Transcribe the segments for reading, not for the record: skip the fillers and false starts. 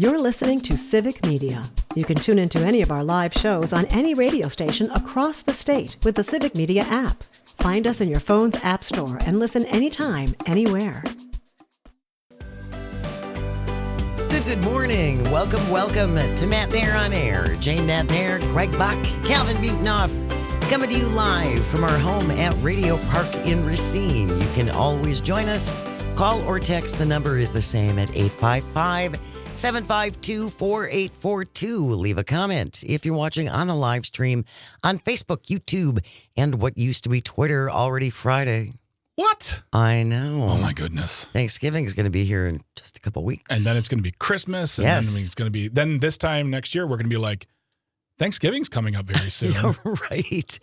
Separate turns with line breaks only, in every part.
You're listening to Civic Media. You can tune into any of our live shows on any radio station across the state with the Civic Media app. Find us in your phone's app store and listen anytime, anywhere.
Good morning. Welcome to Matt Nair on Air. Jane Matt Nair, Greg Bach, Calvin Buetenoff, coming to you live from our home at Radio Park in Racine. You can always join us. Call or text. The number is the same at 855-752-4842. Leave a comment if you're watching on the live stream on Facebook, YouTube, and what used to be Twitter. Already Friday.
What?
I know.
Oh, my goodness.
Thanksgiving is going to be here in just a couple weeks.
And then it's going to be Christmas. And
yes.
then it's going to be, then this time next year, we're going to be like, Thanksgiving's coming up very soon.
Yeah, right.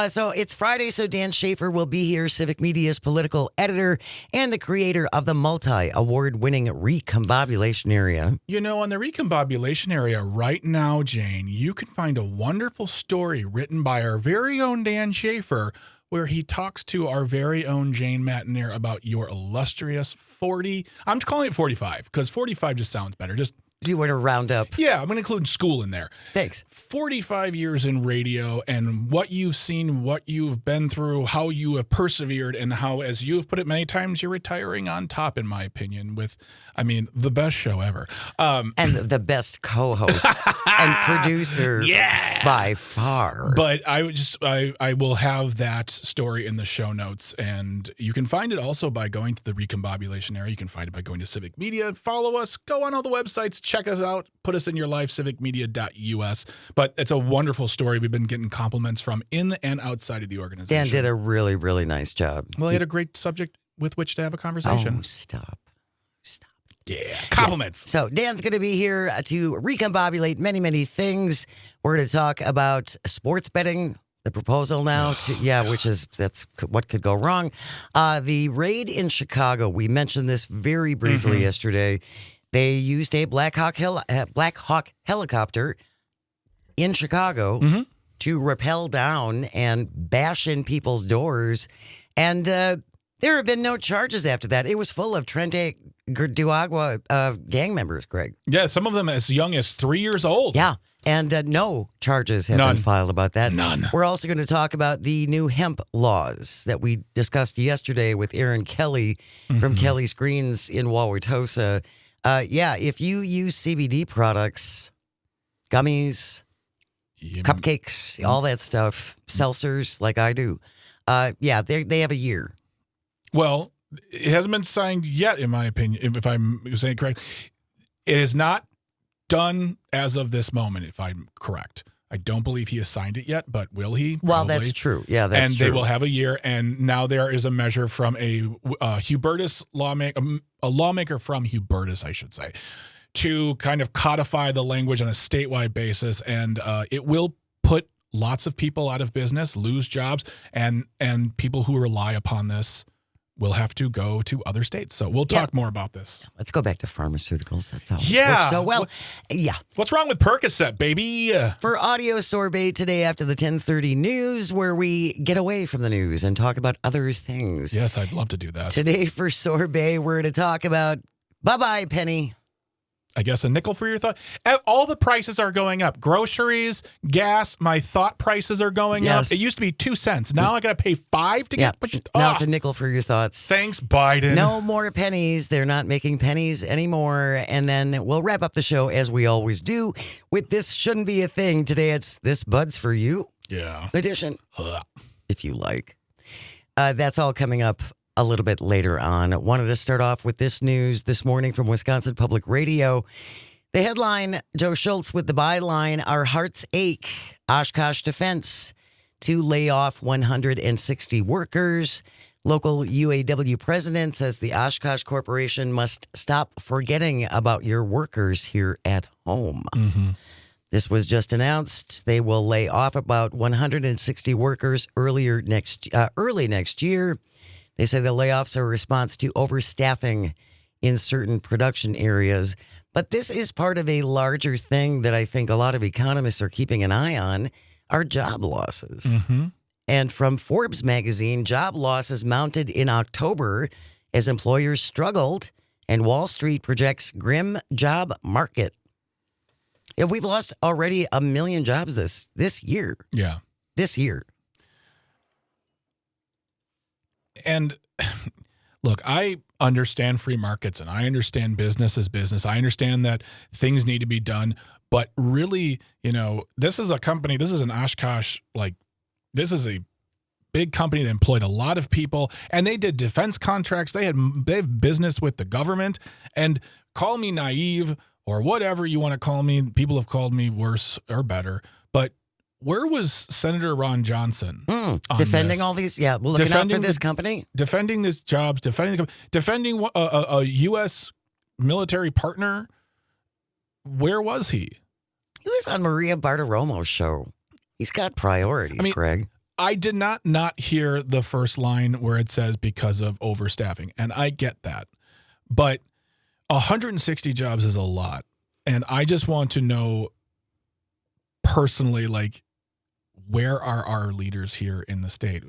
So it's Friday, so Dan Schaefer will be here, Civic Media's political editor and the creator of the multi-award-winning Recombobulation Area.
You know, on the Recombobulation Area right now, Jane, you can find a wonderful story written by our very own Dan Schaefer, where he talks to our very own Jane Matinair about your illustrious 40. I'm calling it 45 because 45 just sounds better. Just
do you want to round up?
Yeah, I'm going to include school in there.
Thanks.
45 years in radio and what you've seen, what you've been through, how you have persevered, and how, as you have put it many times, you're retiring on top, in my opinion, with, the best show ever.
And the best co-host and producer by far.
But I will have that story in the show notes, and you can find it also by going to the Recombobulation Area. You can find it by going to Civic Media. Follow us. Go on all the websites. Check us out. Put us in your life, civicmedia.us. But it's a wonderful story. We've been getting compliments from in and outside of the organization.
Dan did a really, really nice job.
Well, he had a great subject with which to have a conversation.
Oh, stop.
Yeah, compliments.
Yeah. So Dan's going to be here to recombobulate many, many things. We're going to talk about sports betting, the proposal now, that's what could go wrong. The raid in Chicago, we mentioned this very briefly yesterday. They used a Black Hawk helicopter in Chicago to rappel down and bash in people's doors. And there have been no charges after that. It was full of Trente Duagua gang members, Greg.
Yeah, some of them as young as 3 years old.
Yeah, and no charges have been filed about that.
None.
We're also going to talk about the new hemp laws that we discussed yesterday with Aaron Kelly from Kelly's Greens in Wauwatosa. If you use CBD products, gummies, cupcakes, all that stuff, seltzers like I do, they have a year.
Well, it hasn't been signed yet, in my opinion, if I'm saying correct. It is not done as of this moment, if I'm correct. I don't believe he has signed it yet, but will he?
Well,
Probably.
that's true. Yeah, that's
true. And they will have a year, and now there is a measure from a Hubertus lawmaker, a lawmaker from Hubertus, I should say, to kind of codify the language on a statewide basis, and it will put lots of people out of business, lose jobs, and people who rely upon this will have to go to other states. So we'll talk more about this.
Let's go back to pharmaceuticals. That's always worked so well.
What's wrong with Percocet, baby?
For audio sorbet today after the 10:30 news, where we get away from the news and talk about other things.
Yes, I'd love to do that.
Today for sorbet, we're going to talk about bye-bye, Penny.
I guess a nickel for your thought. All the prices are going up. Groceries, gas, my thought prices are going up. It used to be 2 cents. Now I got to pay $5 to get.
Now it's a nickel for your thoughts.
Thanks, Biden.
No more pennies. They're not making pennies anymore. And then we'll wrap up the show as we always do with This Shouldn't Be a Thing. Today it's This Bud's for You edition, if you like. That's all coming up a little bit later on. Wanted to start off with this news this morning from Wisconsin Public Radio. The headline, Joe Schultz with the byline, Our Hearts Ache, Oshkosh Defense to lay off 160 workers. Local UAW president says the Oshkosh Corporation must stop forgetting about your workers here at home. This was just announced. They will lay off about 160 workers early next year. They say the layoffs are a response to overstaffing in certain production areas. But this is part of a larger thing that I think a lot of economists are keeping an eye on, are job losses. And from Forbes magazine, job losses mounted in October as employers struggled And Wall Street projects grim job market. Yeah, we've lost already 1 million jobs this year.
Yeah.
This year.
And look, I understand free markets and I understand business is business. I understand that things need to be done. But really, this is a company, this is an Oshkosh, this is a big company that employed a lot of people, and they did defense contracts. They have business with the government. And call me naive or whatever you want to call me. People have called me worse or better. But where was Senator Ron Johnson
defending all these? Yeah, well, looking out for this company,
defending these jobs, defending a U.S. military partner. Where was he?
He was on Maria Bartiromo's show. He's got priorities, Greg.
I did not hear the first line where it says because of overstaffing, and I get that. But 160 jobs is a lot, and I just want to know personally, where are our leaders here in the state?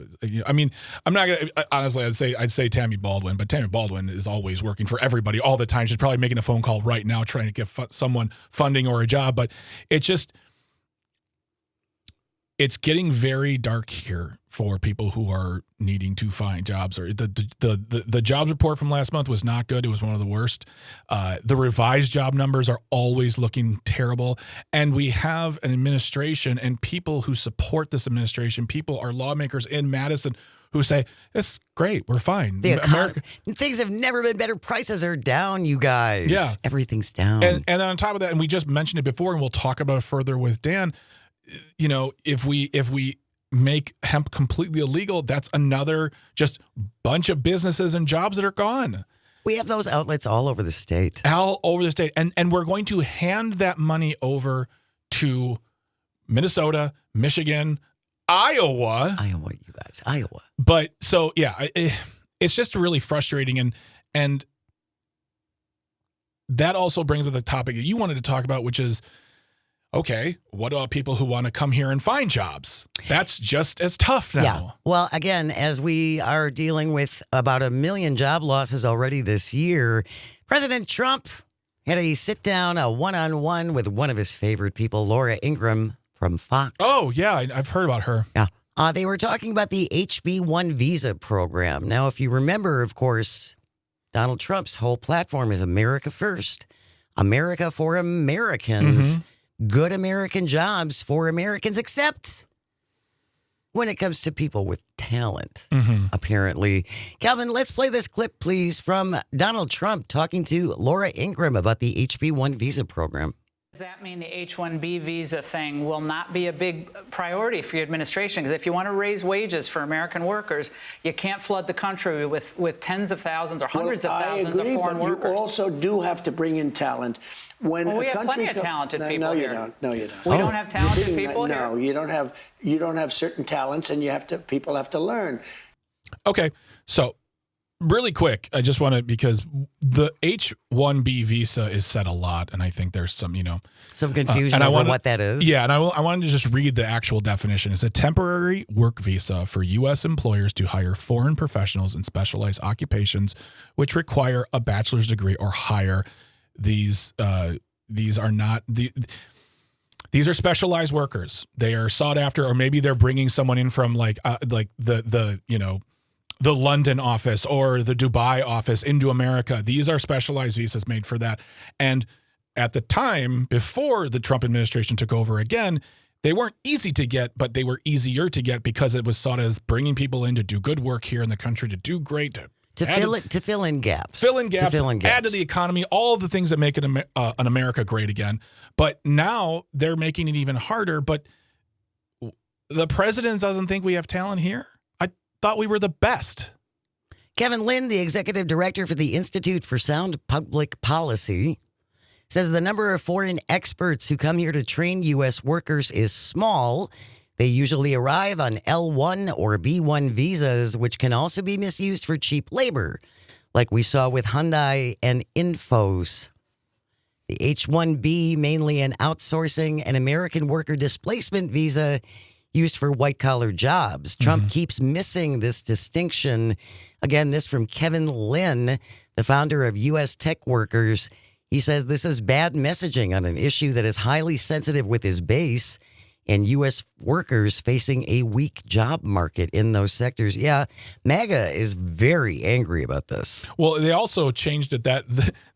I mean, I'm not going to, honestly, I'd say Tammy Baldwin, but Tammy Baldwin is always working for everybody all the time. She's probably making a phone call right now trying to get someone funding or a job, but it's getting very dark here for people who are needing to find jobs. Or the jobs report from last month was not good. It was one of the worst. The revised job numbers are always looking terrible. And we have an administration and people who support this administration. People are lawmakers in Madison who say, it's great, we're fine.
Things have never been better. Prices are down, you guys.
Yeah.
Everything's down.
And then on top of that, and we just mentioned it before, and we'll talk about it further with Dan, if we make hemp completely illegal, that's another just bunch of businesses and jobs that are gone.
We have those outlets all over the state.
All over the state. And we're going to hand that money over to Minnesota, Michigan, Iowa.
You guys. Iowa.
But so, yeah, it's just really frustrating. And that also brings up the topic that you wanted to talk about, which is, okay, what about people who want to come here and find jobs? That's just as tough now.
Yeah. Well, again, as we are dealing with about 1 million job losses already this year, President Trump had a sit-down, a one-on-one with one of his favorite people, Laura Ingraham from Fox.
Oh, yeah, I've heard about her.
Yeah. They were talking about the HB1 visa program. Now, if you remember, of course, Donald Trump's whole platform is America First, America for Americans. Mm-hmm. Good American jobs for Americans, except when it comes to people with talent, apparently. Calvin, let's play this clip, please, from Donald Trump talking to Laura Ingraham about the HB1 visa program.
Does that mean the H-1B visa thing will not be a big priority for your administration? Because if you want to raise wages for American workers, you can't flood the country with tens of thousands or hundreds of thousands of foreign workers.
You also do have to bring in talent.
We have plenty of talented people here.
No, you don't.
We don't have talented people here?
No, you don't have certain talents, and people have to learn.
Okay, so really quick, I just want to, because the H-1B visa is said a lot, and I think there's some
confusion over what that is.
Yeah, and I wanted to just read the actual definition. It's a temporary work visa for U.S. employers to hire foreign professionals in specialized occupations which require a bachelor's degree or higher. These are specialized workers. They are sought after, or maybe they're bringing someone in from the London office or the Dubai office into America. These are specialized visas made for that. And at the time, before the Trump administration took over again, they weren't easy to get, but they were easier to get because it was sought as bringing people in to do good work here in the country, to do great,
to fill in gaps,
add to the economy, all of the things that make an America great again. But now they're making it even harder. But the president doesn't think we have talent here. I thought we were the best.
Kevin Lynn, the executive director for the Institute for Sound Public Policy, says the number of foreign experts who come here to train U.S. workers is small. They usually arrive on L1 or B1 visas, which can also be misused for cheap labor, like we saw with Hyundai and Infos. The H-1B, mainly an outsourcing and American worker displacement visa, used for white-collar jobs. Trump keeps missing this distinction. Again, this from Kevin Lynn, the founder of U.S. Tech Workers. He says this is bad messaging on an issue that is highly sensitive with his base and U.S. workers facing a weak job market in those sectors. Yeah, MAGA is very angry about this.
Well, they also changed it that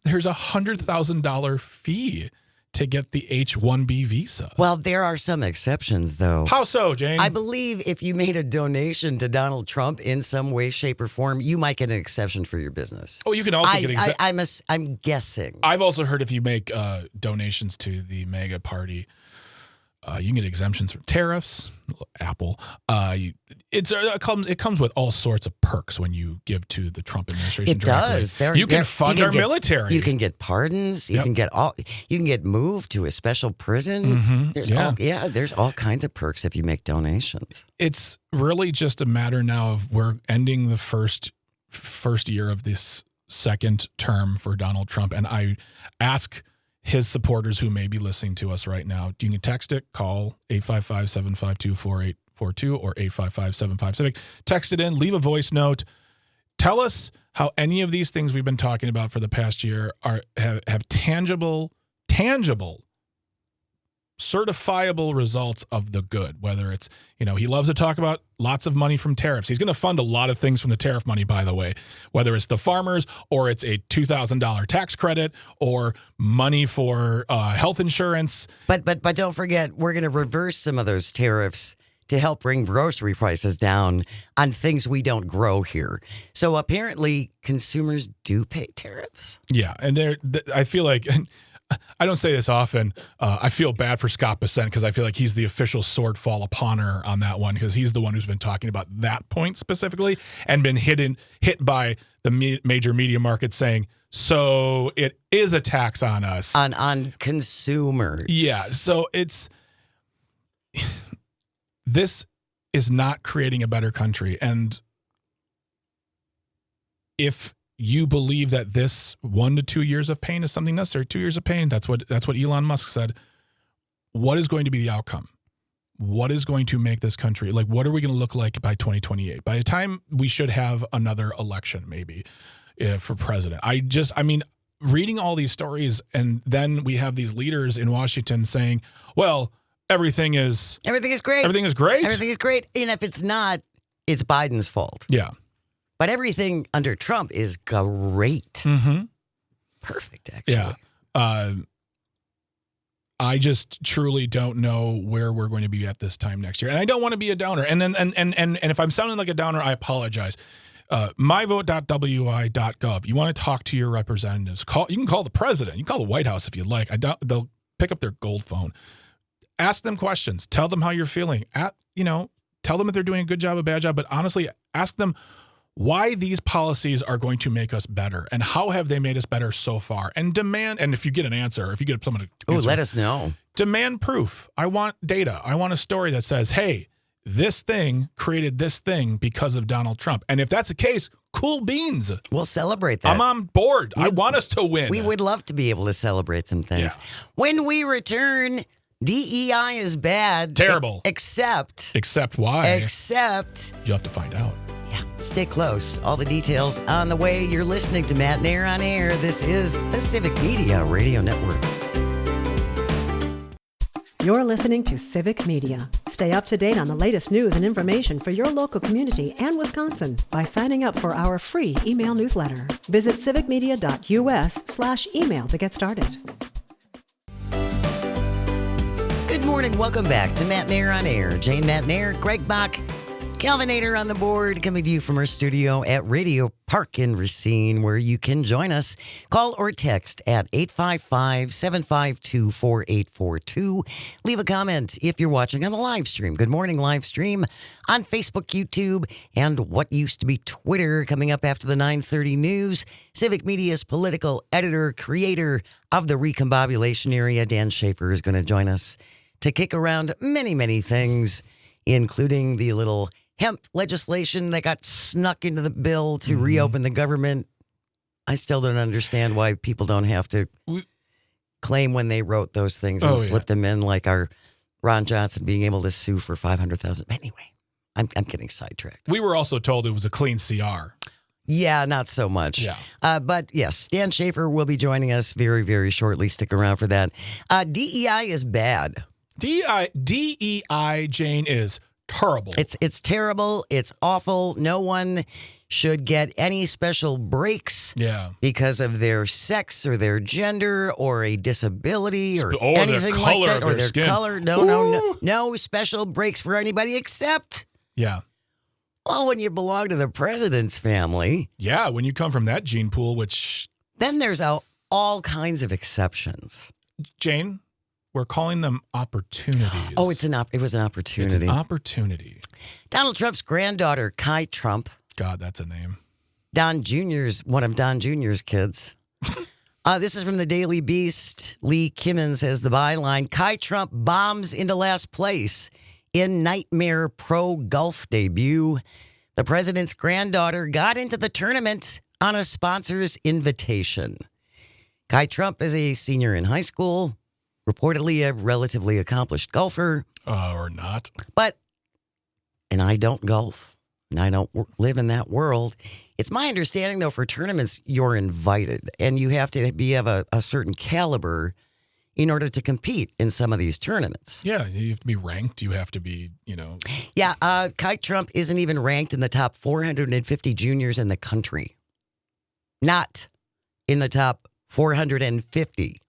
there's a $100,000 fee to get the H-1B visa.
Well, there are some exceptions, though.
How so, Jane?
I believe if you made a donation to Donald Trump in some way, shape, or form, you might get an exception for your business.
Oh, you can also get
I'm guessing.
I've also heard if you make donations to the MAGA party, you can get exemptions from tariffs, Apple. It comes with all sorts of perks when you give to the Trump administration.
It does.
You can fund our military.
You can get pardons. You can get moved to a special prison. There's all kinds of perks if you make donations.
It's really just a matter now of we're ending the first year of this second term for Donald Trump, and I ask his supporters who may be listening to us right now, you can text it, call 855-752-4842 or 855-75-CIVIC. Text it in, leave a voice note. Tell us how any of these things we've been talking about for the past year have tangible, certifiable results of the good, whether it's, he loves to talk about lots of money from tariffs. He's going to fund a lot of things from the tariff money, by the way, whether it's the farmers or it's a $2,000 tax credit or money for health insurance.
But don't forget, we're going to reverse some of those tariffs to help bring grocery prices down on things we don't grow here. So apparently consumers do pay tariffs.
Yeah. And I feel like, I don't say this often. I feel bad for Scott Bessent because I feel like he's the official sword fall uponer on that one because he's the one who's been talking about that point specifically and been hit by the major media market saying, so it is a tax on us.
On consumers.
Yeah. So this is not creating a better country. And if you believe that this 1 to 2 years of pain is something necessary, 2 years of pain, that's what Elon Musk said. What is going to be the outcome? What is going to make this country, what are we going to look like by 2028? By the time we should have another election, maybe, for president. Reading all these stories, and then we have these leaders in Washington saying, well, everything is great.
Everything is great. And if it's not, it's Biden's fault.
Yeah.
But everything under Trump is great.
Mm-hmm.
Perfect, actually.
Yeah. I just truly don't know where we're going to be at this time next year. And I don't want to be a downer. And if I'm sounding like a downer, I apologize. myvote.wi.gov. You want to talk to your representatives. You can call the president. You can call the White House if you'd like. They'll pick up their gold phone. Ask them questions. Tell them how you're feeling. Tell them if they're doing a good job, a bad job. But honestly, ask them why these policies are going to make us better and how have they made us better so far, and demand. And if you get an answer, if you get someone to answer,
let us know.
Demand proof. I want data. I want a story that says, hey, this thing created this thing because of Donald Trump. And if that's the case, cool beans.
We'll celebrate that.
I'm on board. I want us to win.
We would love to be able to celebrate some things.
Yeah.
When we return, DEI is bad.
Terrible.
Except
why?
Except
you'll have to find out.
Yeah, stay close. All the details on the way. You're listening to Matt Nair on Air. This is the Civic Media Radio Network.
You're listening to Civic Media. Stay up to date on the latest news and information for your local community and Wisconsin by signing up for our free email newsletter. Visit civicmedia.us/email to get started.
Good morning. Welcome back to Matt Nair on Air. Jane Matt Nair, Greg Bach, Calvinator on the board, coming to you from our studio at Radio Park in Racine, where you can join us. Call or text at 855-752-4842. Leave a comment if you're watching on the live stream. Good morning, live stream on Facebook, YouTube, and what used to be Twitter. Coming up after the 9:30 news, Civic Media's political editor, creator of the Recombobulation area, Dan Schaefer, is going to join us to kick around many, many things, including the little hemp legislation that got snuck into the bill to reopen the government. I still don't understand why people don't have to claim when they wrote those things and slipped them in like our Ron Johnson being able to sue for $500,000. Anyway, I'm getting sidetracked.
We were also told it was a clean CR.
Yeah, not so much.
Yeah.
But yes, Dan Schaefer will be joining us very, very shortly. Stick around for that. DEI is bad. DEI,
Jane, is terrible.
It's terrible. It's awful. No one should get any special breaks because of their sex or their gender or a disability or anything like that or their
skin.
color. No special breaks for anybody except well, when you belong to the president's family.
Yeah, when you come from that gene pool, which
then there's all kinds of exceptions.
Jane, we're calling them opportunities.
Oh, it was an opportunity.
It's an opportunity.
Donald Trump's granddaughter, Kai Trump.
God, that's a name.
One of Don Jr.'s kids. This is from the Daily Beast. Lee Kimmons has the byline. Kai Trump bombs into last place in Nightmare Pro Golf debut. The president's granddaughter got into the tournament on a sponsor's invitation. Kai Trump is a senior in high school, reportedly a relatively accomplished golfer.
Or not.
And I don't golf, and I don't live in that world. It's my understanding, though, for tournaments, you're invited, and you have to be of a certain caliber in order to compete in some of these tournaments.
Yeah, you have to be ranked. You have to be,
Yeah, Kai Trump isn't even ranked in the top 450 juniors in the country. Not in the top 450.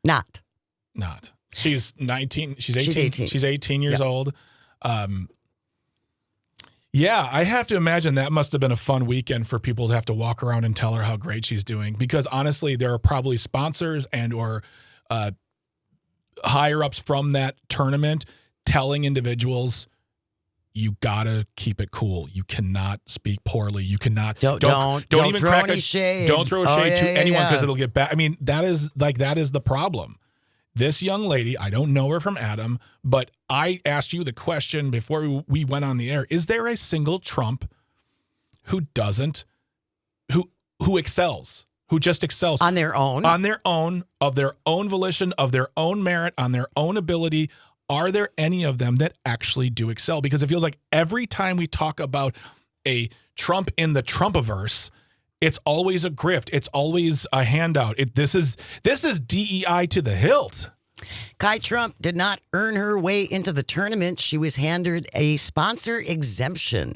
Not.
She's 19. She's 18. She's 18 years old. Yeah, I have to imagine that must have been a fun weekend for people to have to walk around and tell her how great she's doing. Because honestly, there are probably sponsors and or higher ups from that tournament telling individuals, you gotta keep it cool. You cannot speak poorly. You cannot don't even
throw
crack
any shade.
Don't throw shade to anyone because it'll get back. I mean, that is the problem. This young lady, I don't know her from Adam, but I asked you the question before we went on the air. Is there a single Trump who excels, who just excels
on their own,
of their own volition, of their own merit, on their own ability? Are there any of them that actually do excel? Because it feels like every time we talk about a Trump in the Trumpaverse, it's always a grift. It's always a handout. This is DEI to the hilt.
Kai Trump did not earn her way into the tournament. She was handed a sponsor exemption,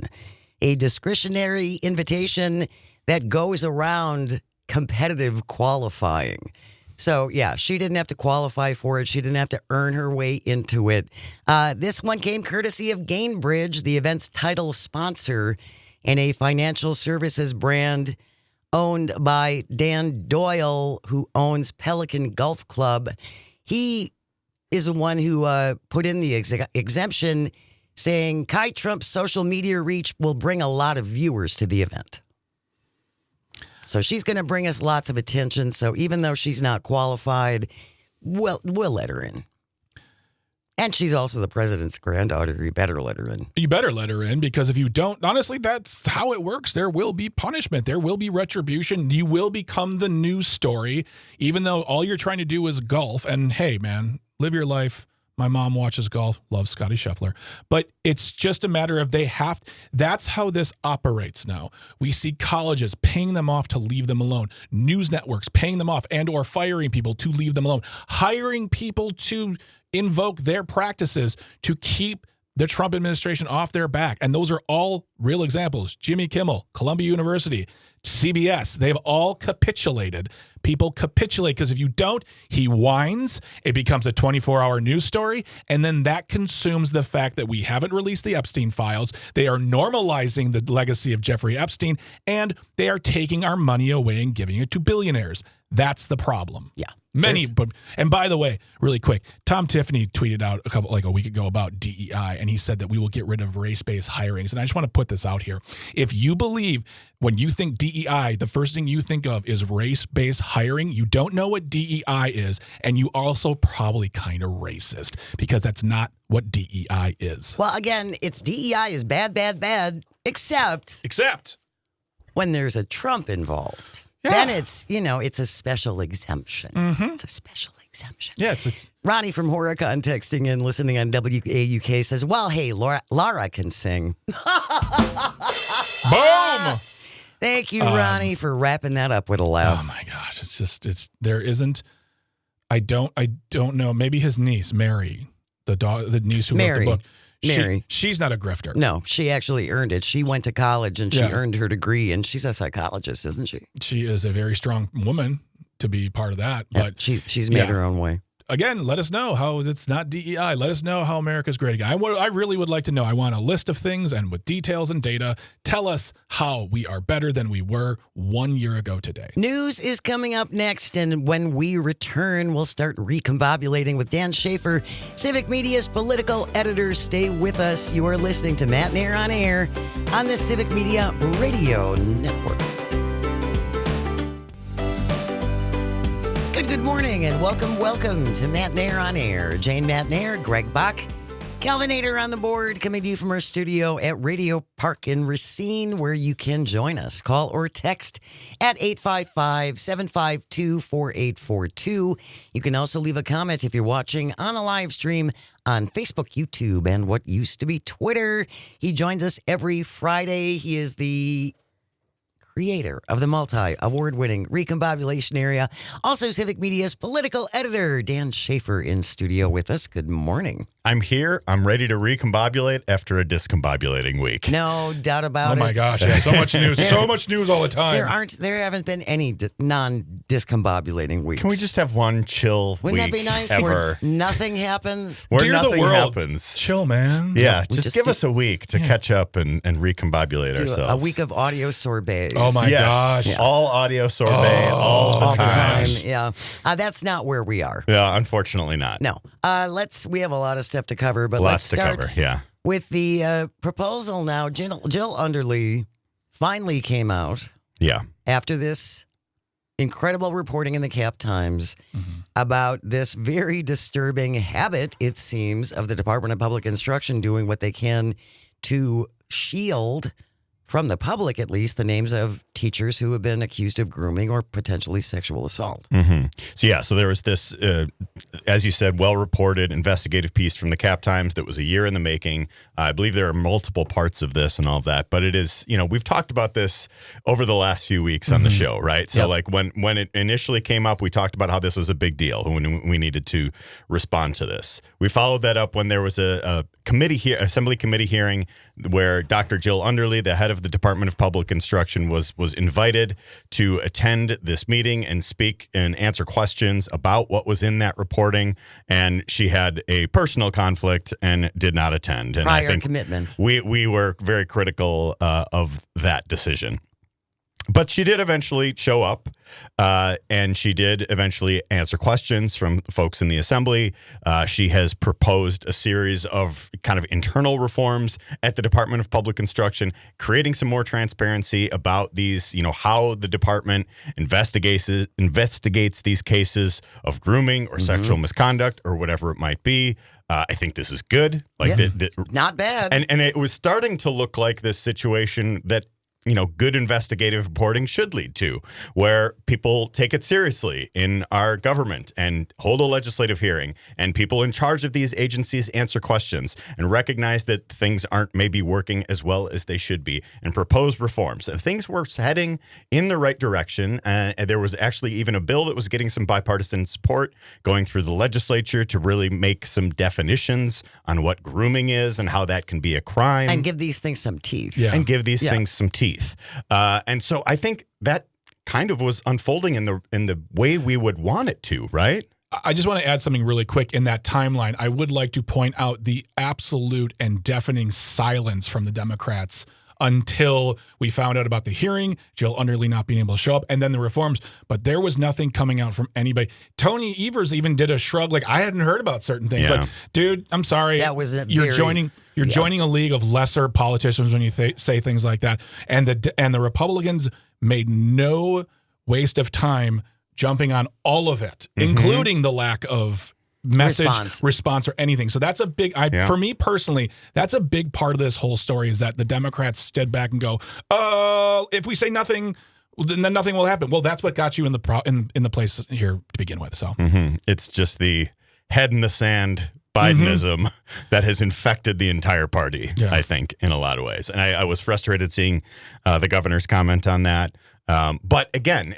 a discretionary invitation that goes around competitive qualifying. So, yeah, she didn't have to qualify for it. She didn't have to earn her way into it. This one came courtesy of Gainbridge, the event's title sponsor, and a financial services brand owned by Dan Doyle, who owns Pelican Golf Club. He is the one who put in the exemption saying Kai Trump's social media reach will bring a lot of viewers to the event. So she's going to bring us lots of attention. So even though she's not qualified, we'll let her in. And she's also the president's granddaughter. You better let her in.
You better let her in, because if you don't, honestly, that's how it works. There will be punishment. There will be retribution. You will become the news story, even though all you're trying to do is golf. And hey, man, live your life. My mom watches golf, loves Scotty Scheffler. But it's just a matter of that's how this operates now. We see colleges paying them off to leave them alone. News networks paying them off and or firing people to leave them alone. Hiring people to invoke their practices to keep the Trump administration off their back. And those are all real examples. Jimmy Kimmel, Columbia University, CBS, they've all capitulated. People capitulate because if you don't, he whines. It becomes a 24-hour news story. And then that consumes the fact that we haven't released the Epstein files. They are normalizing the legacy of Jeffrey Epstein, and they are taking our money away and giving it to billionaires. That's the problem.
Yeah.
And by the way, really quick, Tom Tiffany tweeted out a week ago about DEI, and he said that we will get rid of race-based hirings. And I just want to put this out here. If you believe when you think DEI, the first thing you think of is race-based hiring, you don't know what DEI is, and you also probably kind of racist, because that's not what DEI is.
Well, again, it's DEI is bad, bad, bad, except when there's a Trump involved. Yeah. Then it's a special exemption. Mm-hmm. It's a special exemption. exemption.
Yeah, it's
Ronnie from Horicon texting in, listening on WAUK says, well, hey, Lara can sing.
boom.
Thank you, Ronnie, for wrapping that up with a laugh.
Oh my gosh, there isn't. I don't know. Maybe his niece, Mary, the niece who wrote the book.
Mary.
She's not a grifter.
No, she actually earned it. She went to college and she earned her degree, and she's a psychologist, isn't she?
She is a very strong woman to be part of that.
Yeah,
But
she's made her own way.
Again, let us know how it's not DEI. Let us know how America's great again. I really would like to know. I want a list of things and with details and data. Tell us how we are better than we were 1 year ago today.
News is coming up next, and when we return, we'll start recombobulating with Dan Schaefer, Civic Media's political editor. Stay with us. You are listening to Matt Nair on Air on the Civic Media Radio Network. Good morning and welcome to Matt Nair on Air. Jane Matt Nair, Greg Bach, Calvinator on the board, coming to you from our studio at Radio Park in Racine, where you can join us. Call or text at 855-752-4842. You can also leave a comment if you're watching on a live stream on Facebook, YouTube, and what used to be Twitter. He joins us every Friday. He is the creator of the multi-award-winning Recombobulation Area. Also, Civic Media's political editor, Dan Schaefer, in studio with us. Good morning.
I'm here. I'm ready to recombobulate after a discombobulating week.
No doubt about it.
Oh my gosh, yeah, so much news. So much news all the time.
There haven't been any non-discombobulating weeks.
Can we just have one chill
Wouldn't
week
that be nice?
ever?
Where nothing happens?
Where
Dear
nothing
the world,
happens.
Chill, man.
Yeah,
We
just give us a week to catch up and recombobulate
Do
ourselves.
a week of audio sorbets.
Oh my gosh.
Yeah. All audio sorbet all the time.
Yeah. That's not where we are.
Yeah, unfortunately not.
No. We have a lot of stuff to cover, but
Lots
let's
to
start
cover, yeah.
with the proposal now. Jill Underly finally came out
Yeah.
after this incredible reporting in the Cap Times about this very disturbing habit, it seems, of the Department of Public Instruction doing what they can to shield, from the public at least, the names of teachers who have been accused of grooming or potentially sexual assault.
Mm-hmm. So there was this, as you said, well-reported investigative piece from the Cap Times that was a year in the making. I believe there are multiple parts of this and all of that, but it is, we've talked about this over the last few weeks on the show, right? So like when it initially came up, we talked about how this was a big deal, when we needed to respond to this. We followed that up when there was a assembly committee hearing where Dr. Jill Underly, the head of the Department of Public Instruction, was invited to attend this meeting and speak and answer questions about what was in that reporting. And she had a personal conflict and did not attend. And
Prior
I think
commitment.
We were very critical of that decision. But she did eventually show up, and she did eventually answer questions from folks in the assembly. She has proposed a series of kind of internal reforms at the Department of Public Instruction, creating some more transparency about these, how the department investigates these cases of grooming or sexual misconduct or whatever it might be. I think this is good.
Not bad.
And it was starting to look like this situation that good investigative reporting should lead to, where people take it seriously in our government and hold a legislative hearing, and people in charge of these agencies answer questions and recognize that things aren't maybe working as well as they should be and propose reforms. And things were heading in the right direction. And there was actually even a bill that was getting some bipartisan support going through the legislature to really make some definitions on what grooming is and how that can be a crime.
And give these things some teeth.
Yeah.
And give these things some teeth. And so I think that kind of was unfolding in the way we would want it to, right?
I just want to add something really quick in that timeline. I would like to point out the absolute and deafening silence from the Democrats until we found out about the hearing, Jill Underly not being able to show up, and then the reforms. But there was nothing coming out from anybody. Tony Evers even did a shrug, like, I hadn't heard about certain things.
Yeah.
Like, dude, I'm sorry.
That was
You're joining a league of lesser politicians when you say things like that. And the Republicans made no waste of time jumping on all of it, including the lack of response or anything. So that's a big, for me personally, that's a big part of this whole story, is that the Democrats stood back and go, if we say nothing, Well, then nothing will happen. Well, that's what got you in the place here to begin with. So
It's just the head in the sand Bidenism that has infected the entire party, I think, in a lot of ways. And I was frustrated seeing the governor's comment on that. But again,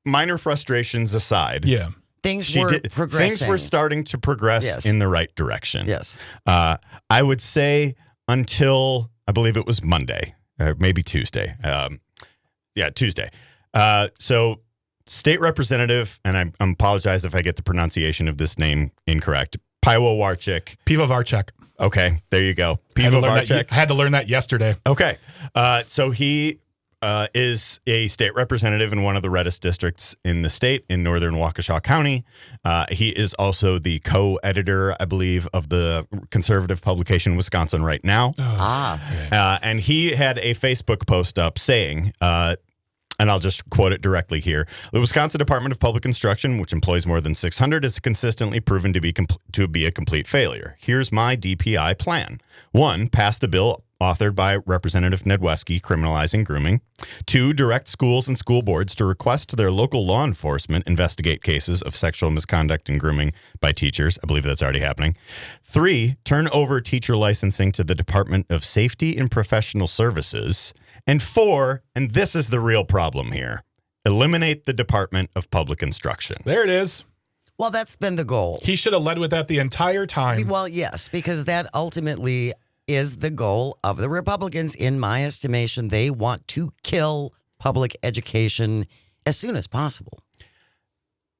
minor frustrations aside.
Yeah. Things were progressing.
Things were starting to progress in the right direction.
Yes.
I would say until, I believe it was Monday, or maybe Tuesday. Tuesday. So State Representative, and I apologize if I get the pronunciation of this name incorrect, Pivovarczyk. Okay, there you go.
Pivovarczyk. I had to learn that yesterday.
Okay. So he is a state representative in one of the reddest districts in the state in northern Waukesha County. He is also the co-editor, I believe, of the conservative publication Wisconsin Right Now.
Okay.
And he had a Facebook post up saying, and I'll just quote it directly here. The Wisconsin Department of Public Instruction, which employs more than 600, is consistently proven to be a complete failure. Here's my DPI plan. 1, pass the bill authored by Representative Nedwesky criminalizing grooming. 2, direct schools and school boards to request their local law enforcement investigate cases of sexual misconduct and grooming by teachers. I believe that's already happening. 3, turn over teacher licensing to the Department of Safety and Professional Services. And 4, and this is the real problem here, eliminate the Department of Public Instruction.
There it is.
Well, that's been the goal.
He should have led with that the entire time.
Well, yes, because that ultimately is the goal of the Republicans. In my estimation, they want to kill public education as soon as possible.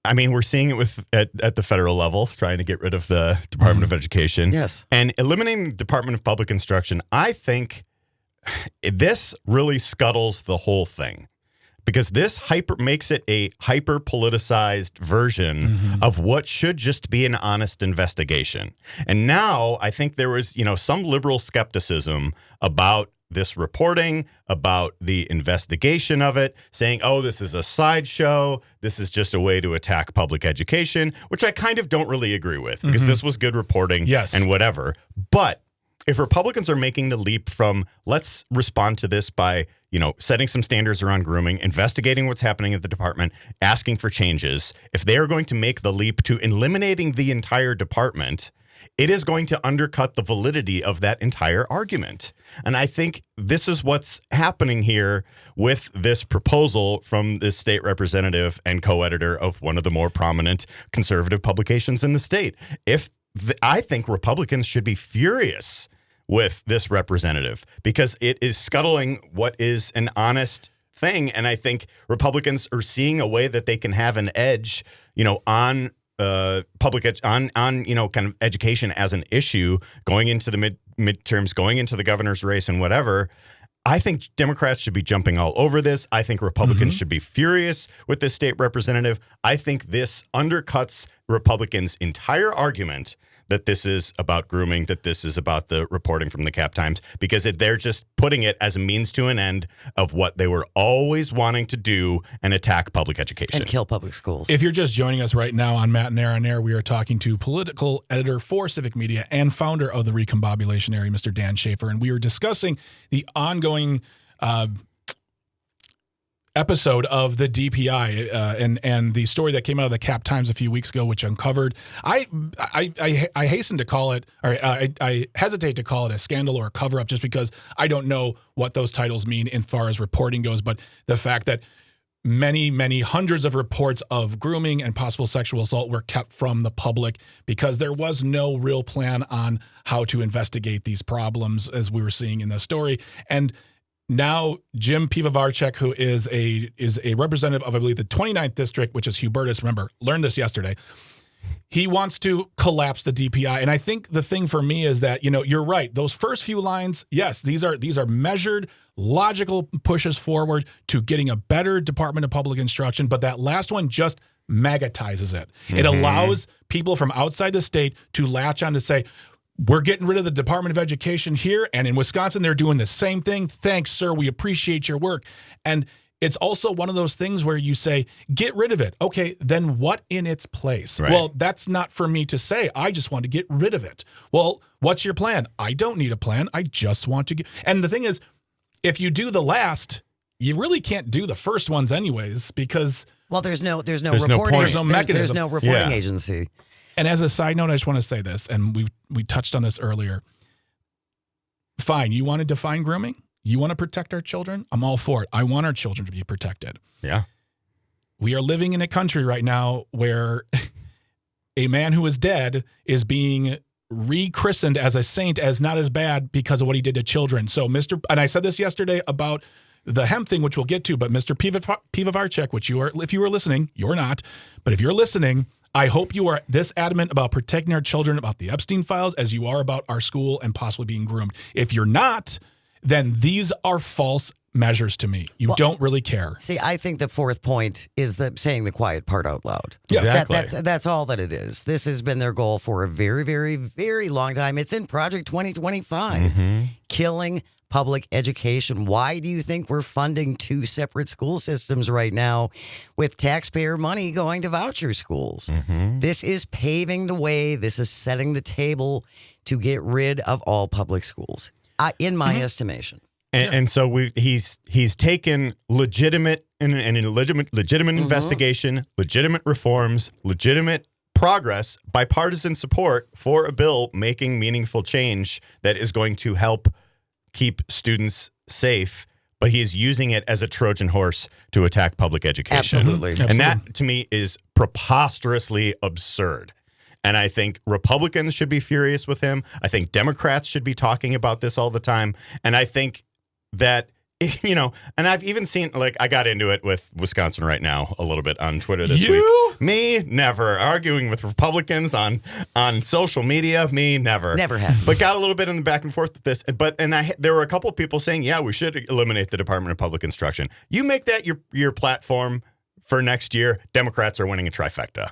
I mean, we're seeing it at the federal level, trying to get rid of the Department of Education.
Yes.
And eliminating the Department of Public Instruction, I think this really scuttles the whole thing, because this makes it a hyper politicized version of what should just be an honest investigation. And now I think there was, some liberal skepticism about this reporting, about the investigation of it, saying, oh, this is a sideshow. This is just a way to attack public education, which I kind of don't really agree with, because this was good reporting and whatever. But if Republicans are making the leap from let's respond to this by, setting some standards around grooming, investigating what's happening at the department, asking for changes, if they are going to make the leap to eliminating the entire department, it is going to undercut the validity of that entire argument. And I think this is what's happening here with this proposal from this state representative and co-editor of one of the more prominent conservative publications in the state. I think Republicans should be furious with this representative, because it is scuttling what is an honest thing. And I think Republicans are seeing a way that they can have an edge, on kind of education as an issue going into the midterms, going into the governor's race and whatever. I think Democrats should be jumping all over this. I think Republicans should be furious with this state representative. I think this undercuts Republicans' entire argument that this is about grooming, that this is about the reporting from the Cap Times, because they're just putting it as a means to an end of what they were always wanting to do and attack public education.
And kill public schools.
If you're just joining us right now on Matt and Air on Air, we are talking to political editor for Civic Media and founder of the Recombobulation Area, Mr. Dan Schaefer, and we are discussing the ongoing episode of the DPI and the story that came out of the Cap Times a few weeks ago, which uncovered, I hasten to call it, or I hesitate to call it a scandal or a cover-up, just because I don't know what those titles mean in far as reporting goes, but the fact that many hundreds of reports of grooming and possible sexual assault were kept from the public because there was no real plan on how to investigate these problems, as we were seeing in the story. And now, Jim Pivovarczyk, who is a representative of, I believe, the 29th district, which is Hubertus. Remember, learned this yesterday. He wants to collapse the DPI. And I think the thing for me is that, you're right. Those first few lines, yes, these are measured, logical pushes forward to getting a better Department of Public Instruction. But that last one just magnetizes it. It allows people from outside the state to latch on to say, we're getting rid of the Department of Education here, and in Wisconsin, they're doing the same thing. Thanks, sir. We appreciate your work. And it's also one of those things where you say, get rid of it. Okay, then what in its place?
Right.
Well, that's not for me to say. I just want to get rid of it. Well, what's your plan? I don't need a plan. I just want to get. And the thing is, if you do the last, you really can't do the first ones anyways because
Well, there's no
no
reporting.
point.
There's no mechanism.
There's no reporting
Yeah.
agency.
And as a side note, I just want to say this, and we touched on this earlier. Fine, you want to define grooming? You want to protect our children? I'm all for it. I want our children to be protected.
Yeah.
We are living in a country right now where a man who is dead is being rechristened as a saint as not as bad because of what he did to children. So and I said this yesterday about the hemp thing, which we'll get to, but Mr. Pivovarczyk, which you are, if you were listening, you're not, but if you're listening, I hope you are this adamant about protecting our children, about the Epstein files, as you are about our school and possibly being groomed. If you're not, then these are false measures to me. You don't really care.
See, I think the fourth point is saying the quiet part out loud.
Yes.
Exactly.
That's all that it is. This has been their goal for a very, very, very long time. It's in Project 2025, killing public education. Why do you think we're funding two separate school systems right now with taxpayer money going to voucher schools? This is paving the way. This is setting the table to get rid of all public schools, in my estimation.
And so he's taken legitimate investigation, legitimate reforms, legitimate progress, bipartisan support for a bill making meaningful change that is going to help keep students safe, but he is using it as a Trojan horse to attack public education.
Absolutely.
And that, to me, is preposterously absurd. And I think Republicans should be furious with him. I think Democrats should be talking about this all the time. And I think that, and I've even seen, I got into it with Wisconsin Right Now a little bit on Twitter this week. Me, never. Arguing with Republicans on social media, me, never.
Never happens.
But got a little bit in the back and forth with this. There were a couple of people saying, yeah, we should eliminate the Department of Public Instruction. You make that your platform for next year, Democrats are winning a trifecta.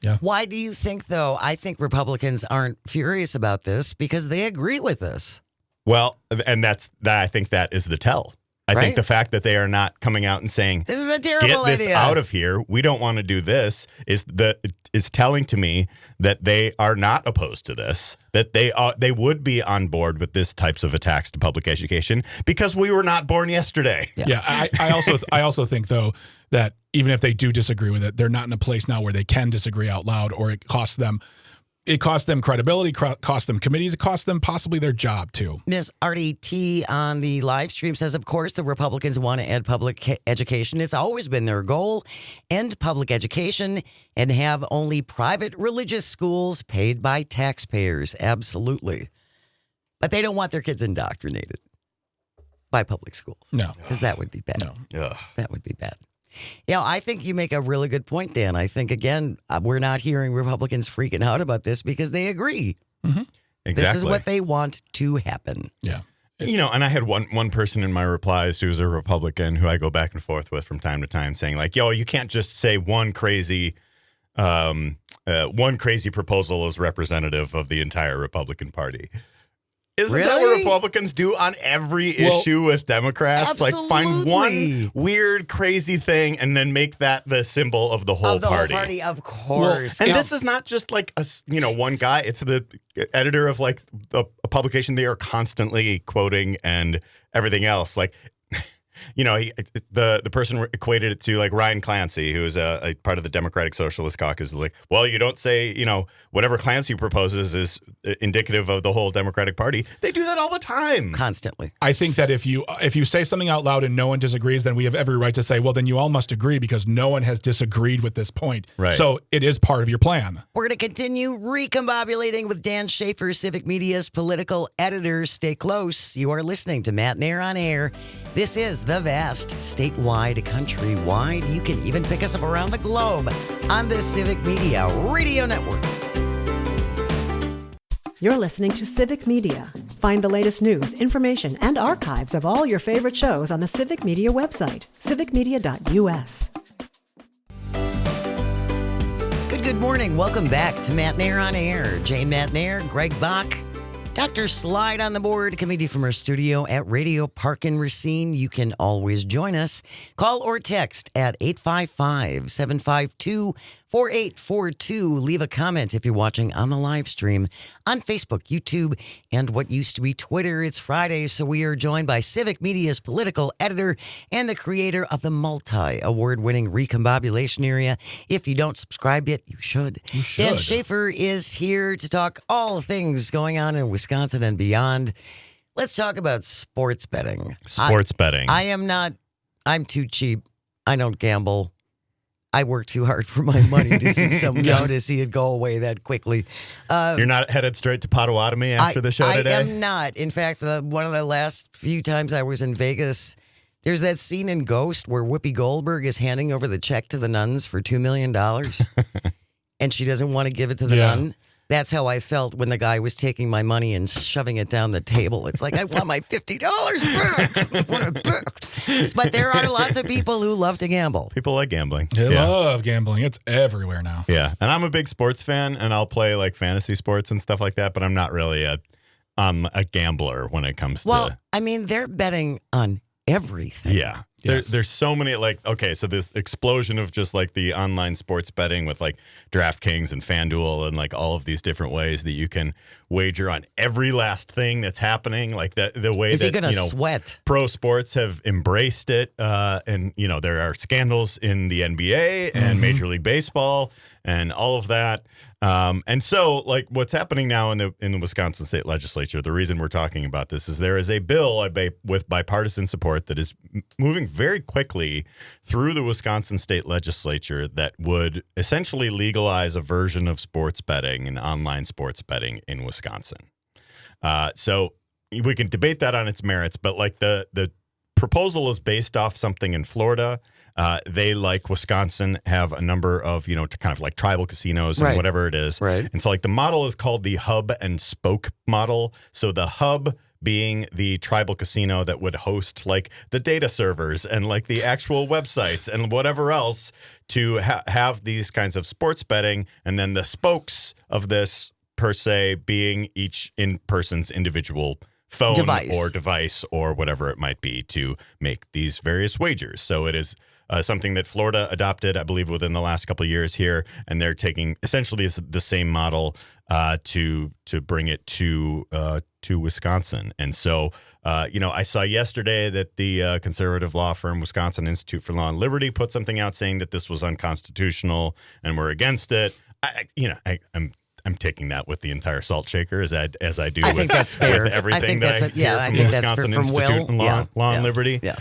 Yeah.
Why do you think, though? I think Republicans aren't furious about this because they agree with this.
Well, and I think that is the tell. I think the fact that they are not coming out and saying,
this is a terrible
get this
idea.
out of here, we don't want to do this, is telling to me that they are not opposed to this, that they would be on board with this types of attacks to public education because we were not born yesterday.
Yeah, I also think, though, that even if they do disagree with it, they're not in a place now where they can disagree out loud, or it costs them credibility, costs them committees, it costs them possibly their job, too.
Ms. Artie T on the live stream says, of course, the Republicans want to end public education. It's always been their goal. End public education and have only private religious schools paid by taxpayers. Absolutely. But they don't want their kids indoctrinated by public schools.
No.
Because that would be bad.
No.
That would be bad. I think you make a really good point, Dan. I think, again, we're not hearing Republicans freaking out about this because they agree.
Exactly.
This is what they want to happen.
Yeah.
And I had one person in my replies who's a Republican who I go back and forth with from time to time saying, you can't just say one crazy proposal is representative of the entire Republican Party. Isn't that what Republicans do on every issue with Democrats?
Absolutely.
Find one weird, crazy thing and then make that the symbol of the whole party.
Of course.
And this is not just one guy. It's the editor of a publication they are constantly quoting and everything else. The person equated it to Ryan Clancy, who is a part of the Democratic Socialist Caucus. You don't say, whatever Clancy proposes is indicative of the whole Democratic Party. They do that all the time.
Constantly.
I think that if you say something out loud and no one disagrees, then we have every right to say, well, then you all must agree because no one has disagreed with this point.
Right.
So it is part of your plan.
We're going to continue recombobulating with Dan Schaefer, Civic Media's political editor. Stay close. You are listening to Matt Nair on Air. This is the vast, statewide, countrywide. You can even pick us up around the globe on the Civic Media Radio Network.
You're listening to Civic Media. Find the latest news, information, and archives of all your favorite shows on the Civic Media website, civicmedia.us.
Good morning. Welcome back to Matt Nair on Air. Jane Matt Nair, Greg Bach, Dr. Slide on the board, coming to you from our studio at Radio Park in Racine. You can always join us. Call or text at 855-752-4960. 4842. Leave a comment if you're watching on the live stream on Facebook, YouTube, and what used to be Twitter. It's Friday, so we are joined by Civic Media's political editor and the creator of the multi-award-winning Recombobulation area. If you don't subscribe yet, you should. Dan Schaefer is here to talk all things going on in Wisconsin and beyond. Let's talk about sports betting.
Betting.
I'm too cheap. I don't gamble. I work too hard for my money to see to see it go away that quickly.
You're not headed straight to Potawatomi after the show today?
I am not. In fact, one of the last few times I was in Vegas, there's that scene in Ghost where Whoopi Goldberg is handing over the check to the nuns for $2 million, and she doesn't want to give it to the nun. That's how I felt when the guy was taking my money and shoving it down the table. It's like, I want my $50 back. I want it back. But there are lots of people who love to gamble.
People like gambling.
They love gambling. It's everywhere now.
Yeah. And I'm a big sports fan, and I'll play like fantasy sports and stuff like that, but I'm not really a gambler when it comes to...
Well, I mean, they're betting on everything.
Yeah. There's so many, so this explosion of just like the online sports betting with like DraftKings and FanDuel and like all of these different ways that you can wager on every last thing that's happening. Like the way
Is he gonna sweat?
Pro sports have embraced it. And, there are scandals in the NBA and Major League Baseball and all of that. And so, like, what's happening now in the Wisconsin State Legislature, the reason we're talking about this is there is a bill with bipartisan support that is moving very quickly through the Wisconsin State Legislature that would essentially legalize a version of sports betting and online sports betting in Wisconsin. So we can debate that on its merits, but like the proposal is based off something in Florida. They, like Wisconsin, have a number of, kind of like tribal casinos and whatever it is.
Right.
And so like the model is called the hub and spoke model. So the hub being the tribal casino that would host like the data servers and like the actual websites and whatever else to have these kinds of sports betting. And then the spokes of this per se being each in person's individual phone device or whatever it might be to make these various wagers. So it is something that Florida adopted, I believe, within the last couple of years here, and they're taking essentially the same model to bring it to Wisconsin. And so, I saw yesterday that the conservative law firm Wisconsin Institute for Law and Liberty put something out saying that this was unconstitutional and we're against it. I'm taking that with the entire salt shaker as I do.
I think that's fair.
With everything I think that's Wisconsin Institute for Law and Liberty.
Yeah.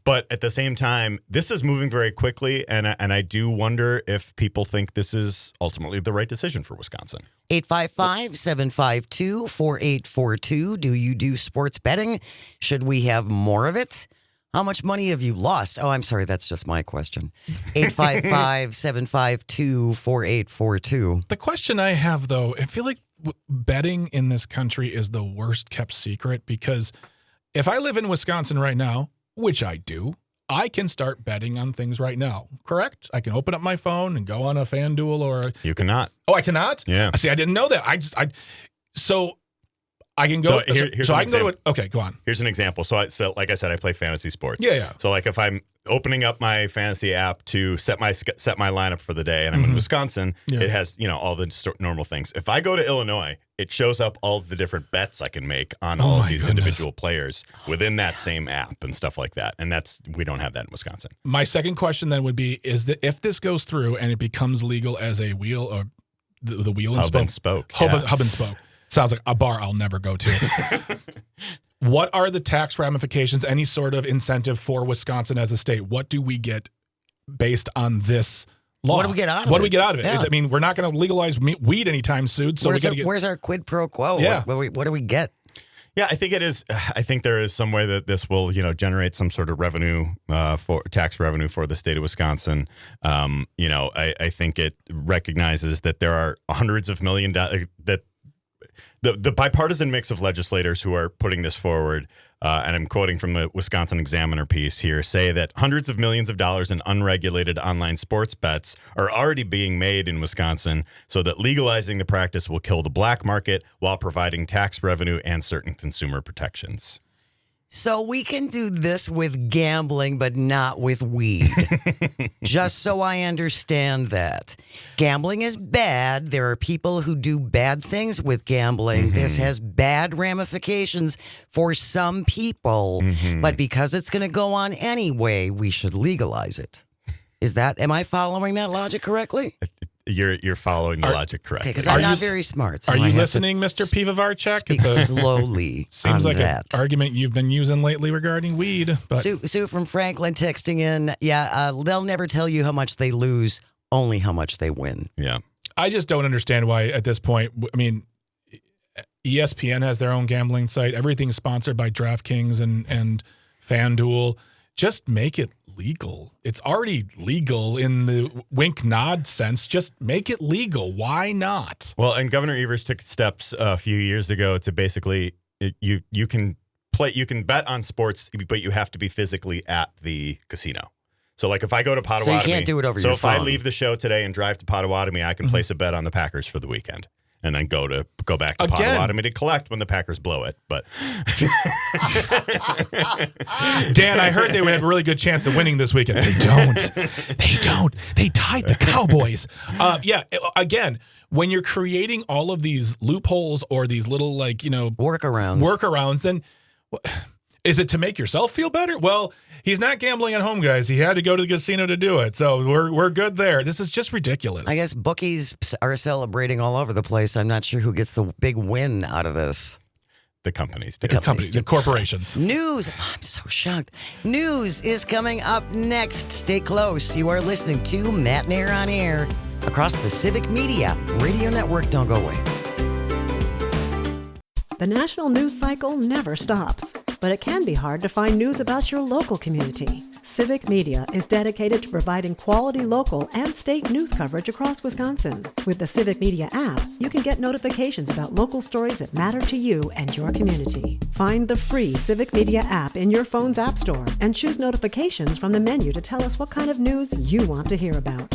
But at the same time, this is moving very quickly, and I do wonder if people think this is ultimately the right decision for Wisconsin.
855-752-4842. Do you do sports betting? Should we have more of it? How much money have you lost? Oh, I'm sorry. That's just my question. 855-752-4842.
The question I have, though, I feel like betting in this country is the worst kept secret, because if I live in Wisconsin right now, which I do, I can start betting on things right now. Correct? I can open up my phone and go on a FanDuel or...
You cannot.
Oh, I cannot?
Yeah.
See, I didn't know that. So I can go.
So I can
go to it. Okay, go on.
Here's an example. So like I said, I play fantasy sports.
Yeah.
So like if I'm opening up my fantasy app to set my lineup for the day, and I'm in Wisconsin, it has all the normal things. If I go to Illinois, it shows up all the different bets I can make on all of these individual players within that same app and stuff like that. And we don't have that in Wisconsin.
My second question then would be: is that if this goes through and it becomes legal as a wheel or the wheel and spoke, hub and spoke. Sounds like a bar I'll never go to. What are the tax ramifications, any sort of incentive for Wisconsin as a state? What do we get based on this law?
What do we get out of it?
Yeah. I mean, we're not going to legalize weed anytime soon. So
where's our quid pro quo?
Yeah.
What do we get?
Yeah, I think it is. I think there is some way that this will, generate some sort of revenue for tax revenue for the state of Wisconsin. I think it recognizes that there are hundreds of million dollars that the bipartisan mix of legislators who are putting this forward, and I'm quoting from the Wisconsin Examiner piece here, say that hundreds of millions of dollars in unregulated online sports bets are already being made in Wisconsin, so that legalizing the practice will kill the black market while providing tax revenue and certain consumer protections.
So we can do this with gambling, but not with weed. Just so I understand that. Gambling is bad. There are people who do bad things with gambling. This has bad ramifications for some people. But because it's going to go on anyway, we should legalize it. Am I following that logic correctly?
You're following the logic correctly.
Because I'm not very smart. So
Are you listening, Mr. Pivovarchuk?
Speak slowly.
Seems like
that.
an argument you've been using lately regarding weed. But
Sue from Franklin texting in, they'll never tell you how much they lose, only how much they win.
Yeah.
I just don't understand why at this point, I mean, ESPN has their own gambling site. Everything's sponsored by DraftKings and FanDuel. Just make it legal. It's already legal in the wink nod sense. Just make it legal. Why not?
Well, and Governor Evers took steps a few years ago to basically you can bet on sports, but you have to be physically at the casino. So like if I go to Potawatomi,
so you can't do it over your
phone. So if I leave the show today and drive to Potawatomi, I can place a bet on the Packers for the weekend. And then go back to Potawatomi to collect when the Packers blow it. But
Dan, I heard they would have a really good chance of winning this weekend. They don't. They tied the Cowboys. Again, when you're creating all of these loopholes or these little workarounds, then is it to make yourself feel better? Well, he's not gambling at home, guys. He had to go to the casino to do it. So we're good there. This is just ridiculous.
I guess bookies are celebrating all over the place. I'm not sure who gets the big win out of this.
The companies do.
The corporations.
News. I'm so shocked. News is coming up next. Stay close. You are listening to Matt and Air on Air across the Civic Media Radio Network. Don't go away.
The national news cycle never stops, but it can be hard to find news about your local community. Civic Media is dedicated to providing quality local and state news coverage across Wisconsin. With the Civic Media app, you can get notifications about local stories that matter to you and your community. Find the free Civic Media app in your phone's app store and choose notifications from the menu to tell us what kind of news you want to hear about.